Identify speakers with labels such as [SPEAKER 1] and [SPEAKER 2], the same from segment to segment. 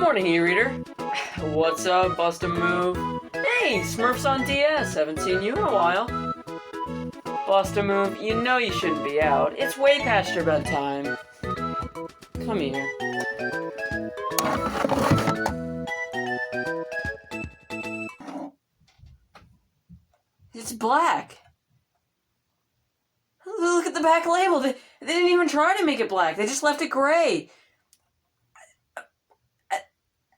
[SPEAKER 1] morning, e-reader. What's up, bust a move? Hey, Smurfs on DS, haven't seen you in a while. Bust a move, you know you shouldn't be out. It's way past your bedtime. Come here. It's black. Look at the back label. They didn't even try to make it black. They just left it gray.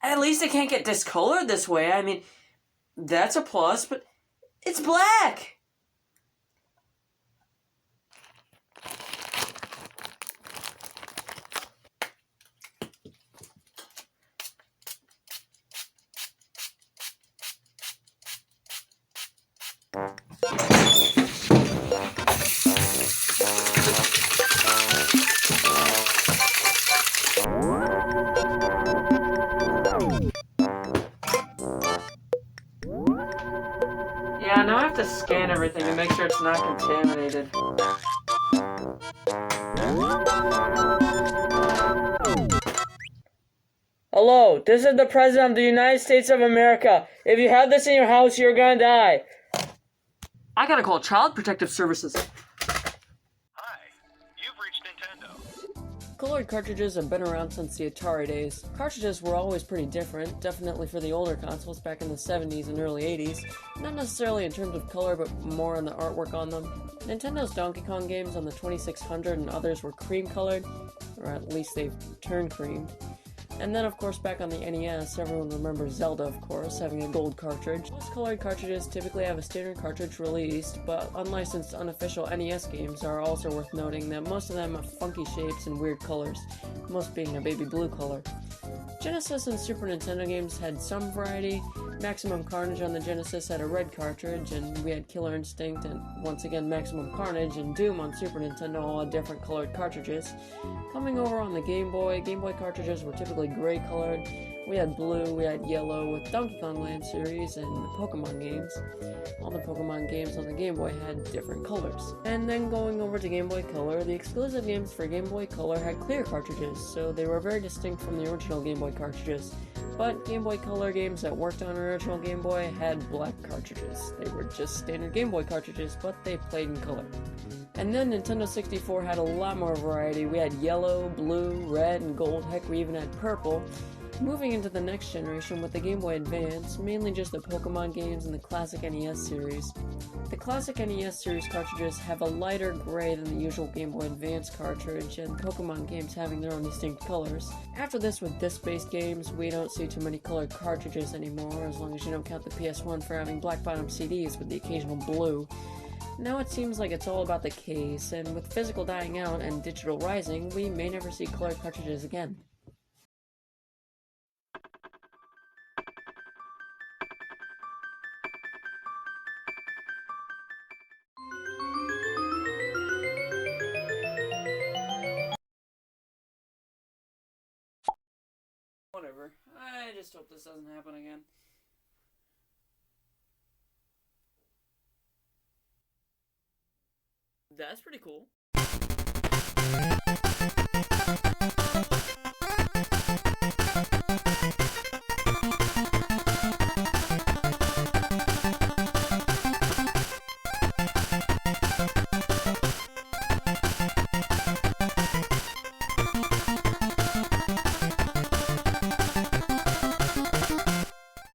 [SPEAKER 1] At least it can't get discolored this way. I mean, that's a plus, but it's black. Yeah, now I have to scan everything to make sure it's not contaminated. Hello, this is the President of the United States of America. If you have this in your house, you're gonna die. I gotta call Child Protective Services.
[SPEAKER 2] Hi, you've reached Nintendo.
[SPEAKER 1] Colored cartridges have been around since the Atari days. Cartridges were always pretty different, definitely for the older consoles back in the 70s and early 80s. Not necessarily in terms of color, but more on the artwork on them. Nintendo's Donkey Kong games on the 2600 and others were cream colored, or at least they've turned cream. And then, of course, back on the NES, everyone remembers Zelda, of course, having a gold cartridge. Most colored cartridges typically have a standard cartridge released, but unlicensed unofficial NES games are also worth noting that most of them have funky shapes and weird colors, most being a baby blue color. Genesis and Super Nintendo games had some variety. Maximum Carnage on the Genesis had a red cartridge, and we had Killer Instinct, and once again Maximum Carnage and Doom on Super Nintendo all had different colored cartridges. Coming over on the Game Boy cartridges were typically gray colored. We had blue, we had yellow with Donkey Kong Land series and the Pokemon games. All the Pokemon games on the Game Boy had different colors. And then going over to Game Boy Color, the exclusive games for Game Boy Color had clear cartridges, so they were very distinct from the original Game Boy cartridges. But Game Boy Color games that worked on original Game Boy had black cartridges. They were just standard Game Boy cartridges, but they played in color. And then Nintendo 64 had a lot more variety. We had yellow, blue, red, and gold. Heck, we even had purple. Moving into the next generation with the Game Boy Advance, mainly just the Pokemon games and the classic NES series. The classic NES series cartridges have a lighter gray than the usual Game Boy Advance cartridge, and Pokemon games having their own distinct colors. After this, with disc-based games, we don't see too many colored cartridges anymore, as long as you don't count the PS1 for having black bottom CDs with the occasional blue. Now it seems like it's all about the case, and with physical dying out and digital rising, we may never see colored cartridges again. Whatever. I just hope this doesn't happen again. That's pretty cool.